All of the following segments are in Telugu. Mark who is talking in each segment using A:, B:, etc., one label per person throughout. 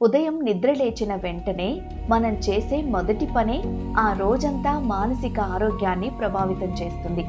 A: ఉదయం నిద్ర లేచిన వెంటనే మనం చేసే మొదటి పనే ఆ రోజంతా మానసిక ఆరోగ్యాన్ని ప్రభావితం చేస్తుంది.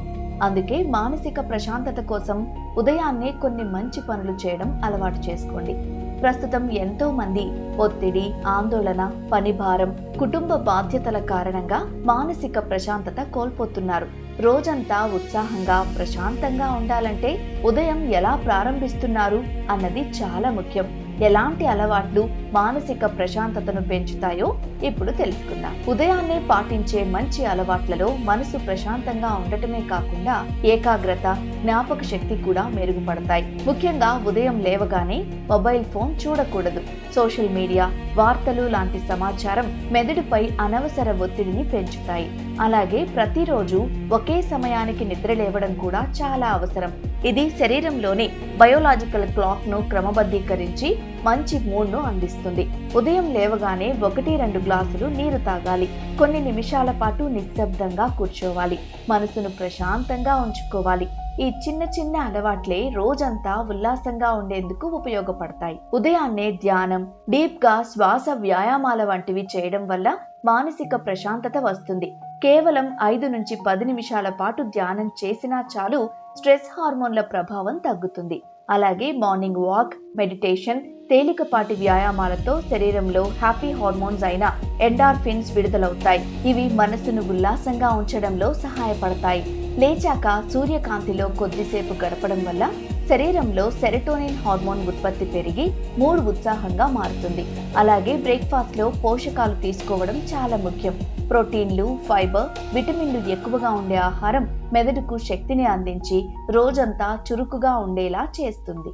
A: అందుకే మానసిక ప్రశాంతత కోసం ఉదయాన్నే కొన్ని మంచి పనులు చేయడం అలవాటు చేసుకోండి. ప్రస్తుతం ఎంతో మంది ఒత్తిడి, ఆందోళన, పని భారం, కుటుంబ బాధ్యతల కారణంగా మానసిక ప్రశాంతత కోల్పోతున్నారు. రోజంతా ఉత్సాహంగా, ప్రశాంతంగా ఉండాలంటే ఉదయం ఎలా ప్రారంభిస్తున్నారు అన్నది చాలా ముఖ్యం. ఎలాంటి అలవాట్లు మానసిక ప్రశాంతతను పెంచుతాయో ఇప్పుడు తెలుసుకుందాం. ఉదయాన్నే పాటించే మంచి అలవాట్లలో మనసు ప్రశాంతంగా ఉండటమే కాకుండా ఏకాగ్రత, జ్ఞాపక శక్తి కూడా మెరుగుపడతాయి. ముఖ్యంగా ఉదయం లేవగానే మొబైల్ ఫోన్ చూడకూడదు. సోషల్ మీడియా, వార్తలు లాంటి సమాచారం మెదడుపై అనవసర ఒత్తిడిని పెంచుతాయి. అలాగే ప్రతిరోజు ఒకే సమయానికి నిద్ర లేవడం కూడా చాలా అవసరం. ఇది శరీరంలోని బయోలాజికల్ క్లాక్ ను క్రమబద్ధీకరించి మంచి మూడ్ ను అందిస్తుంది. ఉదయం లేవగానే 1-2 గ్లాసులు నీరు తాగాలి. కొన్ని నిమిషాల పాటు నిశ్శబ్దంగా కూర్చోవాలి. మనసును ప్రశాంతంగా ఉంచుకోవాలి. ఈ చిన్న చిన్న అలవాట్లే రోజంతా ఉల్లాసంగా ఉండేందుకు ఉపయోగపడతాయి. ఉదయాన్నే ధ్యానం, డీప్ గా శ్వాస వ్యాయామాల వంటివి చేయడం వల్ల మానసిక ప్రశాంతత వస్తుంది. కేవలం 5-10 నిమిషాల పాటు ధ్యానం చేసినా చాలు, స్ట్రెస్ హార్మోన్ల ప్రభావం తగ్గుతుంది. అలాగే మార్నింగ్ వాక్, మెడిటేషన్, తేలికపాటి వ్యాయామాలతో శరీరంలో హ్యాపీ హార్మోన్స్ అయిన ఎండార్ఫిన్స్ విడుదలవుతాయి. ఇవి మనసును ఉల్లాసంగా ఉంచడంలో సహాయపడతాయి. లేచాక సూర్యకాంతిలో కొద్దిసేపు గడపడం వల్ల శరీరంలో సెరటోనిన్ హార్మోన్ ఉత్పత్తి పెరిగి మూడ్ ఉత్సాహంగా మారుతుంది. అలాగే బ్రేక్ఫాస్ట్ లో పోషకాలు తీసుకోవడం చాలా ముఖ్యం. ప్రోటీన్లు, ఫైబర్, విటమిన్లు ఎక్కువగా ఉండే ఆహారం మెదడుకు శక్తిని అందించి రోజంతా చురుకుగా ఉండేలా చేస్తుంది.